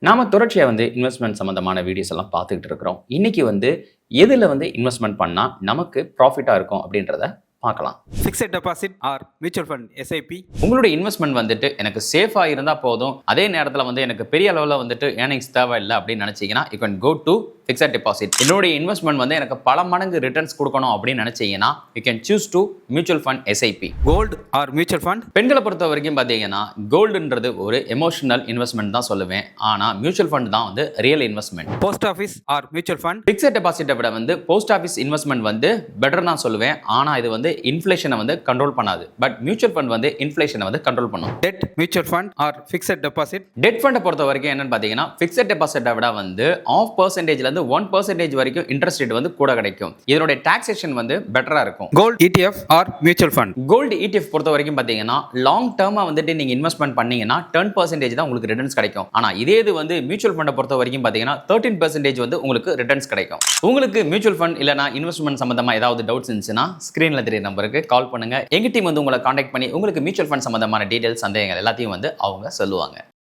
நாம தொடர்ச்சியா இன்வெஸ்ட்மெண்ட் சம்மந்தமான வீடியோஸ் எல்லாம் பார்த்துக்கிட்டு இருக்கிறோம். இன்னைக்கு எதுல இன்வெஸ்ட்மெண்ட் பண்ணா நமக்கு ப்ராஃபிட்டா இருக்கும் அப்படின்றத பார்க்கலாம். Fixed deposit or mutual fund SIP. உங்களுடைய இன்வெஸ்ட்மெண்ட் எனக்கு சேஃபா இருந்தா போதும், அதே நேரத்தில் எனக்கு பெரிய அளவில் ஏர்னிங்ஸ் தேவையில்லை அப்படின்னு நினைச்சீங்கன்னா you can go to fixed deposit. என்னுடைய இன்வெஸ்ட்மெண்ட் எனக்கு பல மடங்கு ரிட்டர்ன்ஸ் கொடுக்கணும் அப்படின்னு நினைச்சீங்கன்னா you can choose to mutual fund SIP. Gold or mutual fund. பெண்களை பொறுத்த வரைக்கும் பார்த்தீங்கன்னா கோல்டுன்றது ஒரு எமோஷனல் இன்வெஸ்ட்மெண்ட் தான் சொல்லுவேன். ஆனால் மியூச்சுவல் ஃபண்ட் தான் real investment. Post office or mutual fund. Fixed டெபாசிட்டை விட போஸ்ட் ஆஃபீஸ் இன்வெஸ்ட்மெண்ட் பெட்டர் தான் சொல்லுவேன். ஆனால் இது இன்ஃப்ளேஷனை கண்ட்ரோல் பண்ணாது. பட் மியூச்சுவல் ஃபண்ட் இன்ஃப்ளேஷனை கண்ட்ரோல் பண்ணும். Debt mutual fund or fixed deposit. Debt ஃபண்டை பொறுத்த வரைக்கும் என்னன்னு பார்த்தீங்கன்னா ஃபிக்ஸட் டெபாசிட்டை விட 0.5% 1% வரைக்கும் இன்ட்ரெஸ்ட் ரேட் கூட கிடைக்கும். இதனுடைய டாக்ஸேஷன் பெட்டரா இருக்கும். Gold ETF or mutual fund. Gold ETF பொறுத்த வரைக்கும் பார்த்தீங்கன்னா லாங் டேர்மா நீங்க இன்வெஸ்ட்மெண்ட் பண்ணீங்கன்னா 10% தான் உங்களுக்கு ரிட்டர்ன்ஸ் கிடைக்கும். ஆனா இதே இது மியூச்சுவல் ஃபண்டை பொறுத்த வரைக்கும் பார்த்தீங்கன்னா 13% உங்களுக்கு ரிட்டர்ன்ஸ் கிடைக்கும். உங்களுக்கு மியூச்சுவல் ஃபண்ட் இல்லைனா இன்வெஸ்ட்மெண்ட் சம்பந்தமா ஏதாவது டவுட்ஸ் இருந்துச்சுன்னா ஸ்கிரீன்ல தெரிய நம்பருக்கு கால் பண்ணுங்க. எங்க டீம் உங்களை கான்டாக்ட் பண்ணி உங்களுக்கு மியூச்சுவல் ஃபண்ட் சம்பந்தமான டீடைல்ஸ் சந்தேகங்கள் எல்லாத்தையும் அவங்க சொல்லுவாங்க.